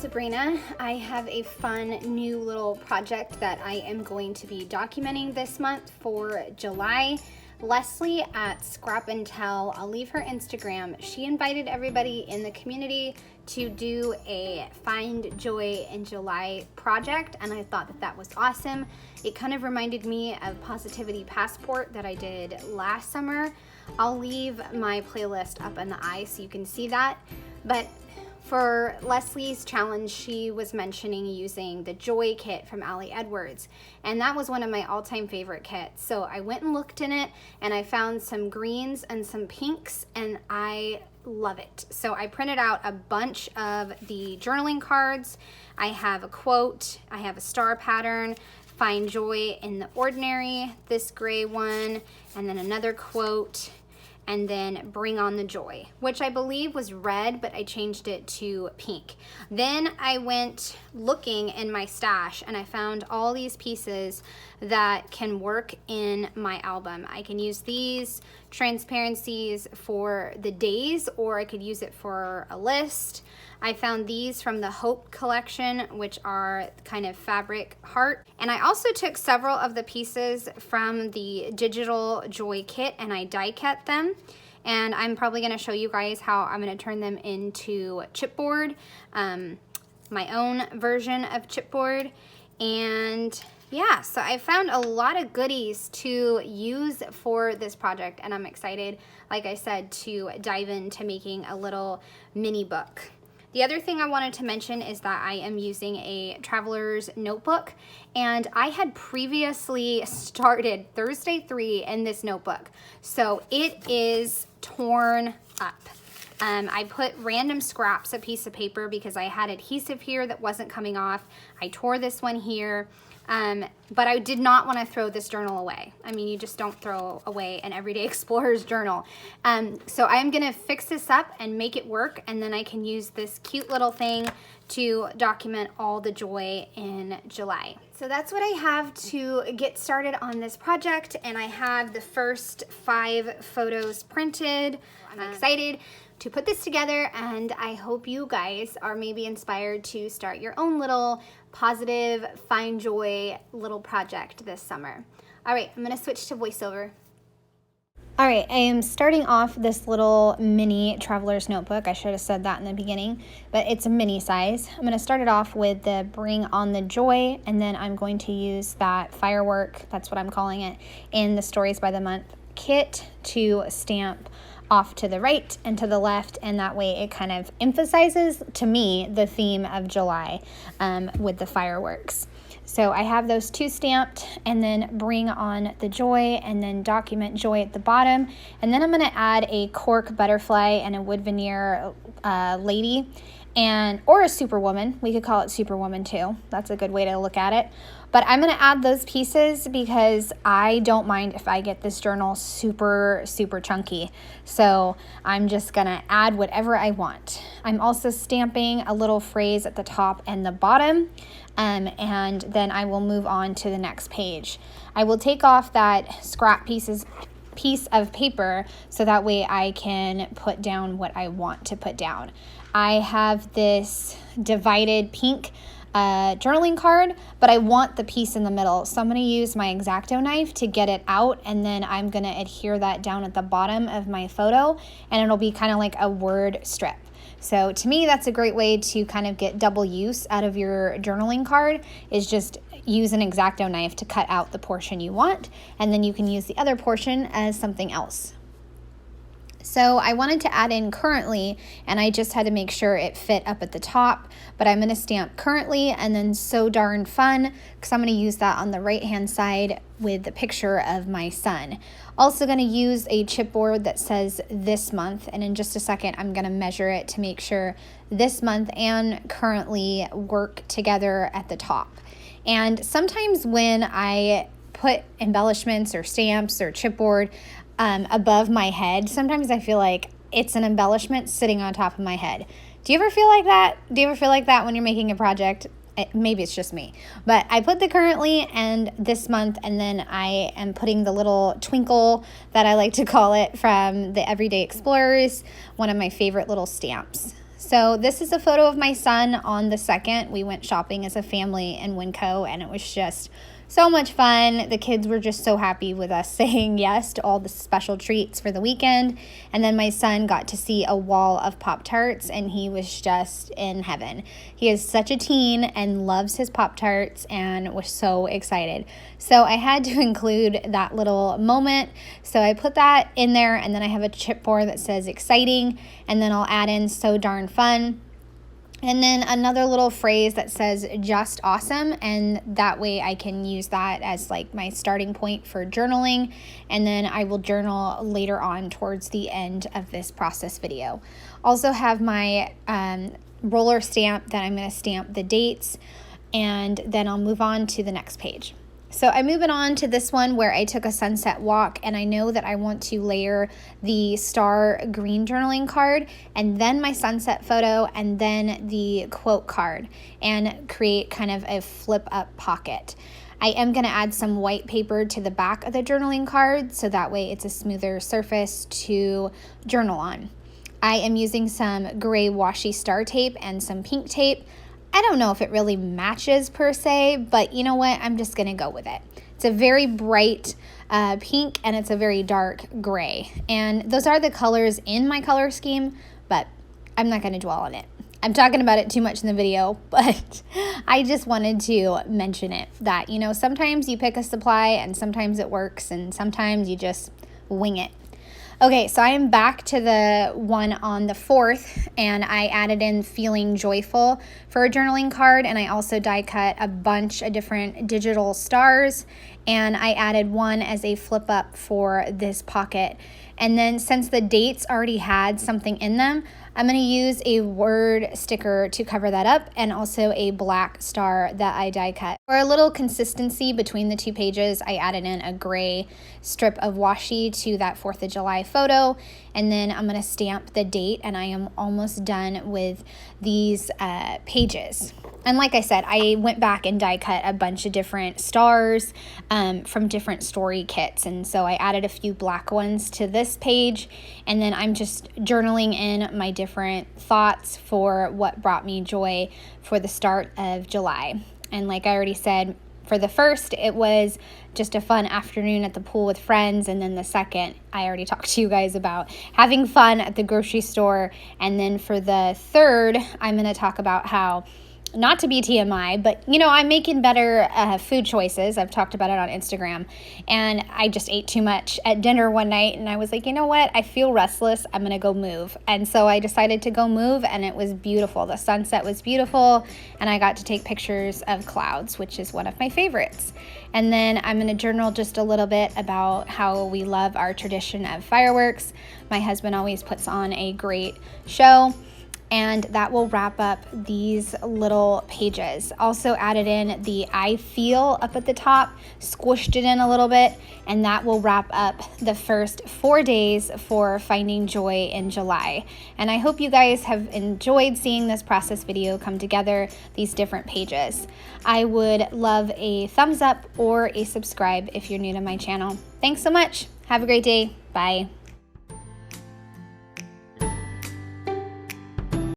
Sabrina. I have a fun new little project that I am going to be documenting this month for July. Lesley at Scrap and Tell, I'll leave her Instagram. She invited everybody in the community to do a Find Joy in July project, and I thought that was awesome. It kind of reminded me of Positivity Passport that I did last summer. I'll leave my playlist up in the eye so you can see that. But for Lesley's challenge, she was mentioning using the Joy kit from Ali Edwards, and that was one of my all-time favorite kits. So I went and looked in it, and I found some greens and some pinks, and I love it. So I printed out a bunch of the journaling cards. I have a quote, I have a star pattern, Find Joy in the Ordinary, this gray one, and then another quote, and then Bring on the Joy, which I believe was red, but I changed it to pink. Then I went looking in my stash and I found all these pieces that can work in my album. I can use these transparencies for the days, or I could use it for a list. I found these from the Hope collection, which are kind of fabric heart. And I also took several of the pieces from the digital Joy kit and I die cut them. And I'm probably gonna show you guys how I'm gonna turn them into chipboard, my own version of chipboard. And yeah, so I found a lot of goodies to use for this project, and I'm excited, like I said, to dive into making a little mini book. The other thing I wanted to mention is that I am using a traveler's notebook, and I had previously started Thursday 3 in this notebook. So it is torn up. I put random scraps of piece of paper because I had adhesive here that wasn't coming off. I tore this one here. But I did not want to throw this journal away. I mean, you just don't throw away an Everyday Explorer's journal. So I'm gonna fix this up and make it work, and then I can use this cute little thing to document all the joy in July. So that's what I have to get started on this project, and I have the first 5 photos printed. I'm excited to put this together, and I hope you guys are maybe inspired to start your own little positive Find Joy little project this summer. All right, I'm gonna switch to voiceover. All right, I am starting off this little mini traveler's notebook. I should have said that in the beginning, but it's a mini size. I'm gonna start it off with the Bring on the Joy, and then I'm going to use that firework, that's what I'm calling it, in the Stories by the Month kit to stamp off to the right and to the left, and that way it kind of emphasizes to me the theme of July with the fireworks. So I have those 2 stamped, and then Bring on the Joy, and then Document Joy at the bottom. And then I'm gonna add a cork butterfly and a wood veneer lady, or a superwoman. We could call it Superwoman too. That's a good way to look at it. But I'm gonna add those pieces because I don't mind if I get this journal super, super chunky. So I'm just gonna add whatever I want. I'm also stamping a little phrase at the top and the bottom, and then I will move on to the next page. I will take off that scrap piece of paper so that way I can put down what I want to put down. I have this divided pink journaling card, but I want the piece in the middle. So I'm going to use my X-Acto knife to get it out, and then I'm going to adhere that down at the bottom of my photo, and it'll be kind of like a word strip. So to me, that's a great way to kind of get double use out of your journaling card, is just use an X-Acto knife to cut out the portion you want, and then you can use the other portion as something else. So I wanted to add in currently, and I just had to make sure it fit up at the top, but I'm going to stamp currently and then so darn fun, because I'm going to use that on the right hand side with the picture of my son. Also going to use a chipboard that says this month, and in just a second I'm going to measure it to make sure this month and currently work together at the top. And sometimes when I put embellishments or stamps or chipboard above my head, sometimes I feel like it's an embellishment sitting on top of my head. Do you ever feel like that? Do you ever feel like that when you're making a project? Maybe it's just me, but I put the currently and this month, and then I am putting the little twinkle that I like to call it from the Everyday Explorers, one of my favorite little stamps. So this is a photo of my son on the 2nd. We went shopping as a family in Winco, and it was just so much fun. The kids were just so happy with us saying yes to all the special treats for the weekend. And then my son got to see a wall of Pop-Tarts, and he was just in heaven. He is such a teen and loves his Pop-Tarts and was so excited. So I had to include that little moment. So I put that in there, and then I have a chipboard that says exciting, and then I'll add in so darn fun. And then another little phrase that says just awesome, and that way I can use that as like my starting point for journaling, and then I will journal later on towards the end of this process video. Also have my roller stamp that I'm going to stamp the dates, and then I'll move on to the next page. So I'm moving on to this one where I took a sunset walk, and I know that I want to layer the star green journaling card and then my sunset photo and then the quote card and create kind of a flip up pocket. I am going to add some white paper to the back of the journaling card so that way it's a smoother surface to journal on. I am using some gray washi star tape and some pink tape. I don't know if it really matches per se, but you know what? I'm just going to go with it. It's a very bright pink and it's a very dark gray. And those are the colors in my color scheme, but I'm not going to dwell on it. I'm talking about it too much in the video, but I just wanted to mention it that, you know, sometimes you pick a supply and sometimes it works and sometimes you just wing it. Okay, so I am back to the one on the 4th, and I added in feeling joyful for a journaling card, and I also die cut a bunch of different digital stars, and I added one as a flip up for this pocket. And then since the dates already had something in them, I'm going to use a word sticker to cover that up and also a black star that I die cut. For a little consistency between the two pages, I added in a gray strip of washi to that 4th of July photo, and then I'm going to stamp the date, and I am almost done with these pages. And like I said, I went back and die cut a bunch of different stars from different story kits. And so I added a few black ones to this page. And then I'm just journaling in my different thoughts for what brought me joy for the start of July. And like I already said, for the first, it was just a fun afternoon at the pool with friends. And then the second, I already talked to you guys about having fun at the grocery store. And then for the third, I'm going to talk about how, not to be TMI, but you know, I'm making better food choices. I've talked about it on Instagram, and I just ate too much at dinner one night, and I was like, you know what? I feel restless. I'm going to go move. And so I decided to go move, and it was beautiful. The sunset was beautiful, and I got to take pictures of clouds, which is one of my favorites. And then I'm going to journal just a little bit about how we love our tradition of fireworks. My husband always puts on a great show. And that will wrap up these little pages. Also added in the I feel up at the top, squished it in a little bit, and that will wrap up the first 4 days for finding joy in July. And I hope you guys have enjoyed seeing this process video come together, these different pages. I would love a thumbs up or a subscribe if you're new to my channel. Thanks so much. Have a great day. Bye.